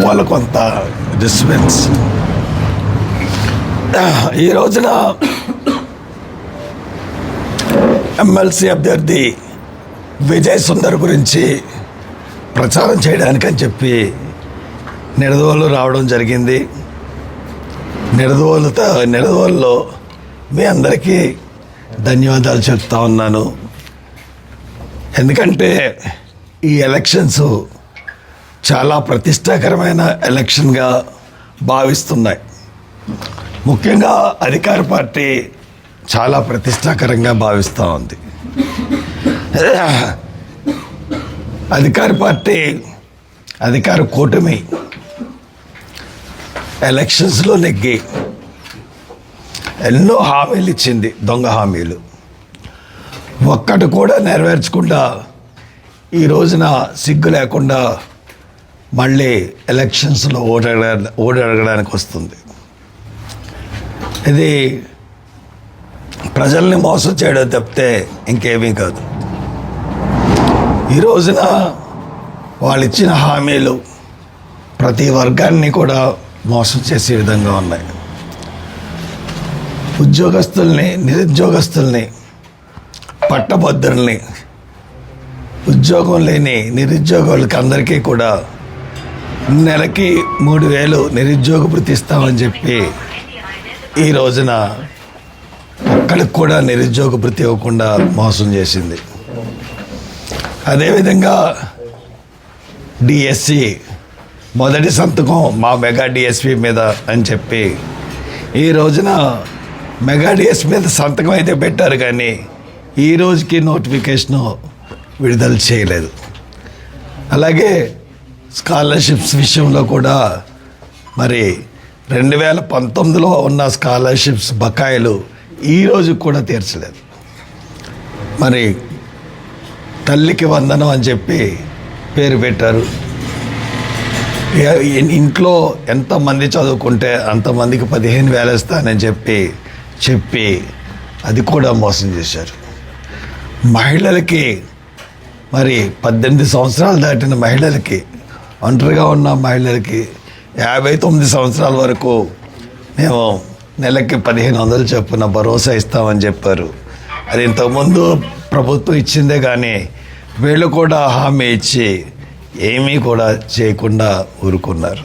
వల్ల కొంత డిస్టర్బెన్స్. ఈ రోజున ఎమ్మెల్సీ అభ్యర్థి విజయ్ సుందర్ గురించి ప్రచారం చేయడానికని చెప్పి నిడదవోలు రావడం జరిగింది. నిడదవోలులో మీ అందరికీ ధన్యవాదాలు చెప్తా ఉన్నాను. ఎందుకంటే ఈ ఎలక్షన్స్ చాలా ప్రతిష్టాకరమైన ఎలక్షన్గా భావిస్తున్నాయి. ముఖ్యంగా అధికార పార్టీ చాలా ప్రతిష్టాకరంగా భావిస్తూ ఉంది. అధికార పార్టీ అధికార కూటమి ఎలక్షన్స్లో నెగ్గి ఎన్నో హామీలు ఇచ్చింది, దొంగ హామీలు. ఒక్కటి కూడా నెరవేర్చకుండా ఈ రోజున సిగ్గు లేకుండా మళ్ళీ ఎలక్షన్స్లో ఓడగడానికి వస్తుంది. ఇది ప్రజల్ని మోసం చేయడం తప్పితే ఇంకేమీ కాదు. ఈ రోజున వాళ్ళు ఇచ్చిన హామీలు ప్రతి వర్గాన్ని కూడా మోసం చేసే విధంగా ఉన్నాయి. ఉద్యోగస్తుల్ని, నిరుద్యోగస్తుల్ని, పట్టభద్రుల్ని, ఉద్యోగం లేని నిరుద్యోగులకి అందరికీ కూడా నెలకి 3,000 నిరుద్యోగ భృతి ఇస్తామని చెప్పి ఈ రోజున ఒక్కడికి కూడా నిరుద్యోగ భృతి ఇవ్వకుండా మోసం చేసింది. అదేవిధంగా డిఎస్సి మొదటి సంతకం మా మెగా డిఎస్పి మీద అని చెప్పి ఈ రోజున మెగా డిఎస్పి మీద సంతకం అయితే పెట్టారు, కానీ ఈ రోజుకి నోటిఫికేషను విడుదల చేయలేదు. అలాగే స్కాలర్షిప్స్ విషయంలో కూడా మరి 2019లో ఉన్న స్కాలర్షిప్స్ బకాయిలు ఈ రోజు కూడా తీర్చలేదు. మరి తల్లికి వందనం అని చెప్పి పేరు పెట్టారు. ఇంట్లో ఎంతమంది చదువుకుంటే అంతమందికి 15,000 ఇస్తానని చెప్పి అది కూడా మోసం చేశారు. మహిళలకి మరి 18 సంవత్సరాలు దాటిన మహిళలకి, ఒంటరిగా ఉన్న మహిళలకి 59 సంవత్సరాల వరకు మేము నెలకి 1,500 చొప్పున భరోసా ఇస్తామని చెప్పారు. అది ఇంతకుముందు ప్రభుత్వం ఇచ్చిందే, కానీ వీళ్ళు కూడా హామీ ఇచ్చి ఏమీ కూడా చేయకుండా ఊరుకున్నారు.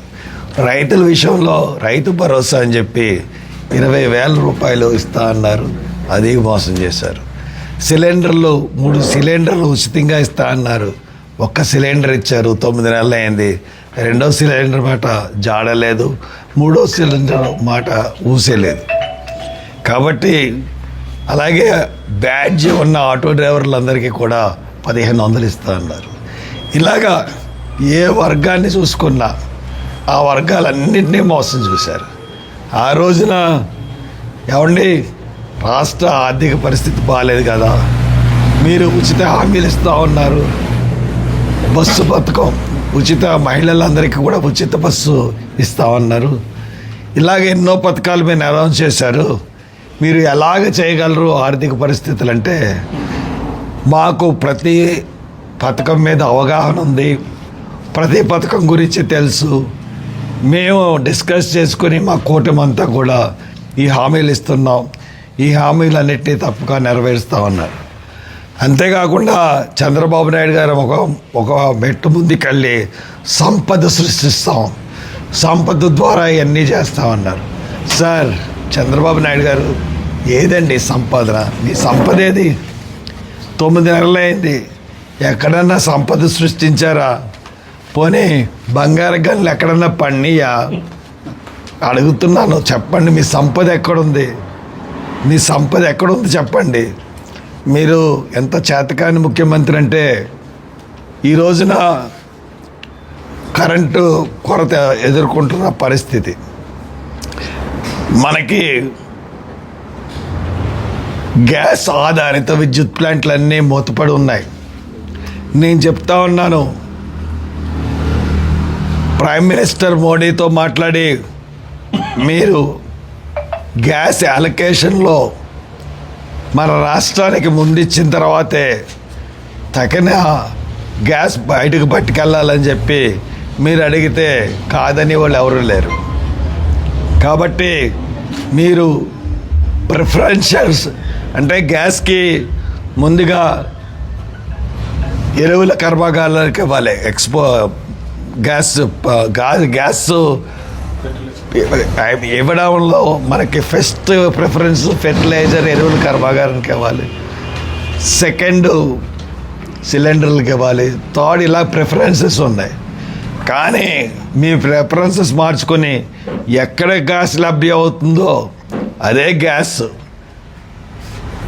రైతుల విషయంలో రైతు భరోసా అని చెప్పి 20,000 రూపాయలు ఇస్తా అన్నారు, అది మోసం చేశారు. సిలిండర్లు 3 సిలిండర్లు ఉచితంగా ఇస్తా అన్నారు, 1 సిలిండర్ ఇచ్చారు, 9 నెలలు అయింది. 2వ సిలిండర్ మాట జాడలేదు, 3వ సిలిండర్ మాట ఊసేలేదు. కాబట్టి అలాగే బ్యాడ్జ్ ఉన్న ఆటో డ్రైవర్లందరికీ కూడా 1,500 ఇస్తా అన్నారు. ఇలాగా ఏ వర్గాన్ని చూసుకున్నా ఆ వర్గాలన్నింటినీ మోసం చూశారు. ఆ రోజున ఏమండి, రాష్ట్ర ఆర్థిక పరిస్థితి బాగాలేదు కదా, మీరు ఉచిత హామీలు ఇస్తూ ఉన్నారు, బస్సు పథకం ఉచిత, మహిళలందరికీ కూడా ఉచిత బస్సు ఇస్తామన్నారు. ఇలాగ ఎన్నో పథకాలు మీరు అనౌన్స్ చేశారు. మీరు ఎలాగ చేయగలరు ఆర్థిక పరిస్థితులు అంటే, మాకు ప్రతి పథకం మీద అవగాహన ఉంది, ప్రతి పథకం గురించి తెలుసు, మేము డిస్కస్ చేసుకుని మా కూటమి అంతా కూడా ఈ హామీలు ఇస్తున్నాం, ఈ హామీలన్నింటినీ తప్పక నెరవేరుస్తామన్నారు. అంతేకాకుండా చంద్రబాబు నాయుడు గారు ఒక మెట్టు ముందుకెళ్ళి సంపద సృష్టిస్తాం, సంపద ద్వారా ఇవన్నీ చేస్తామన్నారు. సార్, చంద్రబాబు నాయుడు గారు, ఏదండి సంపాదన? మీ సంపద ఏది? 9 నెలలైంది, ఎక్కడన్నా సంపద సృష్టించారా? పోనీ బంగారు గనులు ఎక్కడన్నా పండియా? అడుగుతున్నాను, చెప్పండి, మీ సంపద ఎక్కడుంది? మీ సంపద ఎక్కడుంది చెప్పండి. మీరు ఎంత చేతకాని ముఖ్యమంత్రి అంటే, ఈ రోజున కరెంటు కొరత ఎదుర్కొంటున్న పరిస్థితి, మనకి గ్యాస్ ఆధారిత విద్యుత్ ప్లాంట్లన్నీ మూతపడి ఉన్నాయి. నేను చెప్తా ఉన్నాను, ప్రైమ్ మినిస్టర్ మోడీతో మాట్లాడి మీరు గ్యాస్ అలొకేషన్లో మన రాష్ట్రానికి ముందిచ్చిన తర్వాతే తగిన గ్యాస్ బయటకు పట్టుకెళ్ళాలని చెప్పి మీరు అడిగితే కాదని వాళ్ళు ఎవరు లేరు. కాబట్టి మీరు ప్రిఫరెన్షియల్స్ అంటే గ్యాస్కి ముందుగా ఎరువుల కర్మాగారాలకు ఇవ్వాలి. గ్యాస్ ఇవ్వడంలో మనకి ఫస్ట్ ప్రిఫరెన్స్ ఫెర్టిలైజర్ ఎరువుల కర్మాగారానికి ఇవ్వాలి, సెకండ్ సిలిండర్లకు ఇవ్వాలి, థర్డ్ ఇలా ప్రిఫరెన్సెస్ ఉన్నాయి. కానీ మీ ప్రిఫరెన్సెస్ మార్చుకొని ఎక్కడ గ్యాస్ లభ్యం అవుతుందో అదే గ్యాస్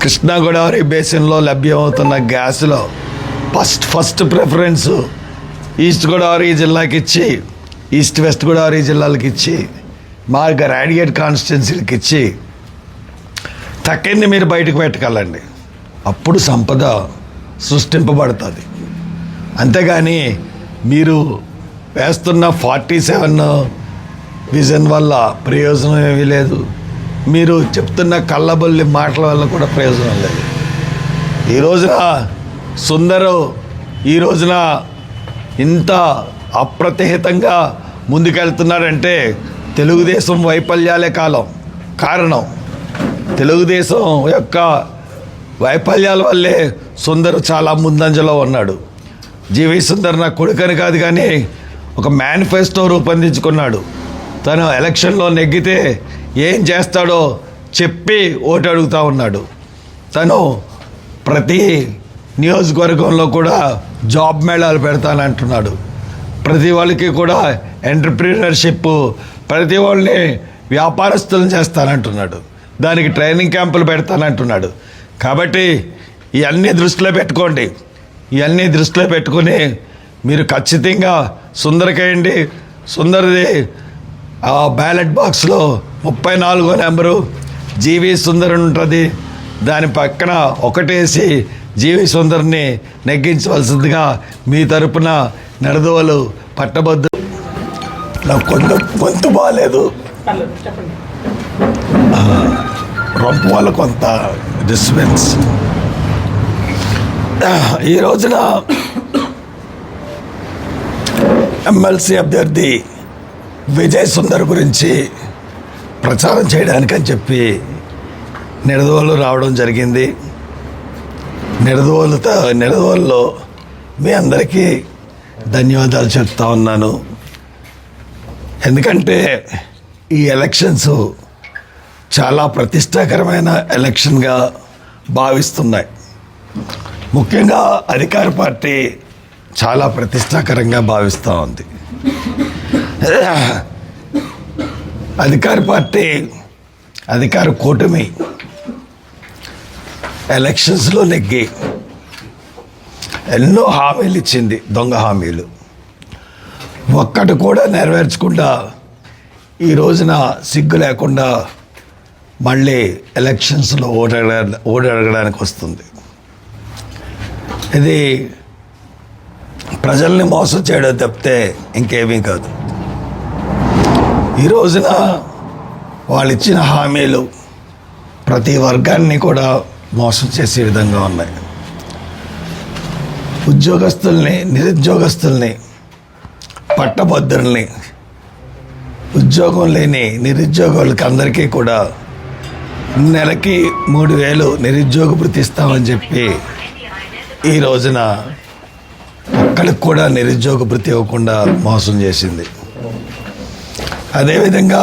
కృష్ణా గోదావరి బేసిన్లో లభ్యమవుతున్న గ్యాస్లో ఫస్ట్ ప్రిఫరెన్స్ ఈస్ట్ గోదావరి జిల్లాకి ఇచ్చి, ఈస్ట్ వెస్ట్ గోదావరి జిల్లాలకు ఇచ్చి, మా గ్రాడ్యుయేట్ కాన్స్టిట్యున్సీలకు ఇచ్చి తక్కింది మీరు బయటకు పెట్టగలండి. అప్పుడు సంపద సృష్టింపబడుతుంది. అంతేగాని మీరు వేస్తున్న 47 విజన్ వల్ల ప్రయోజనం ఏమీ లేదు. మీరు చెప్తున్న కళ్ళబొల్లి మాటల వల్ల కూడా ప్రయోజనం లేదు. ఈ రోజున సుందరు ఈ రోజున ఇంత అప్రతిహితంగా ముందుకెళ్తున్నాడంటే తెలుగుదేశం వైఫల్యాలే కారణం. తెలుగుదేశం యొక్క వైఫల్యాల వల్లే సుందరు చాలా ముందంజలో ఉన్నాడు. జీవి సుందర్ నా కొడుకని కాదు కానీ ఒక మేనిఫెస్టో రూపొందించుకున్నాడు. తను ఎలక్షన్లో నెగ్గితే ఏం చేస్తాడో చెప్పి ఓటు అడుగుతూ ఉన్నాడు. తను ప్రతి నియోజకవర్గంలో కూడా జాబ్ మేళాలు పెడతానంటున్నాడు. ప్రతి వాళ్ళకి కూడా ఎంటర్ప్రీనర్షిప్, ప్రతి వాళ్ళని వ్యాపారస్తులను చేస్తానంటున్నాడు. దానికి ట్రైనింగ్ క్యాంపులు పెడతానంటున్నాడు. కాబట్టి ఇవన్నీ దృష్టిలో పెట్టుకోండి. ఇవన్నీ దృష్టిలో పెట్టుకుని మీరు ఖచ్చితంగా సుందరకేయండి. సుందరది ఆ బ్యాలెట్ బాక్స్లో 34వ నెంబరు జీవి సుందర్ ఉంటుంది. దాని పక్కన ఒకటేసి జీవి సుందర్ని నెగ్గించవలసిందిగా మీ తరపున నడదవలు పట్టబద్దు. నాకు కొంత బాగాలేదు, రొంపు వల్ల కొంత డిస్టర్బెన్స్. ఈ రోజున ఎమ్మెల్సీ అభ్యర్థి విజయ్ సుందర్ గురించి ప్రచారం చేయడానికని చెప్పి నిడదవోలు రావడం జరిగింది. నిడదవోలులో మీ అందరికీ ధన్యవాదాలు చెప్తా ఉన్నాను. ఎందుకంటే ఈ ఎలక్షన్స్ చాలా ప్రతిష్టాకరమైన ఎలక్షన్గా భావిస్తున్నాయి. ముఖ్యంగా అధికార పార్టీ చాలా ప్రతిష్టాకరంగా భావిస్తూ ఉంది. అధికార పార్టీ, అధికార కూటమి ఎలక్షన్స్లో నెగ్గి ఎన్నో హామీలు ఇచ్చింది, దొంగ హామీలు. ఒక్కటి కూడా నెరవేర్చకుండా ఈ రోజున సిగ్గు లేకుండా మళ్ళీ ఎలక్షన్స్లో ఓటు అడగడానికి వస్తుంది. ఇది ప్రజల్ని మోసం చేయడం తప్పితే ఇంకేమీ కాదు. ఈ రోజున వాళ్ళు ఇచ్చిన హామీలు ప్రతి వర్గాన్ని కూడా మోసం చేసే విధంగా ఉన్నాయి. ఉద్యోగస్తుల్ని, నిరుద్యోగస్తుల్ని, పట్టభద్రుల్ని, ఉద్యోగం లేని నిరుద్యోగులకి అందరికీ కూడా నెలకి 3,000 నిరుద్యోగ భృతి ఇస్తామని చెప్పి ఈ రోజున ఒక్కడికి కూడా నిరుద్యోగ భృతి ఇవ్వకుండా మోసం చేసింది. అదేవిధంగా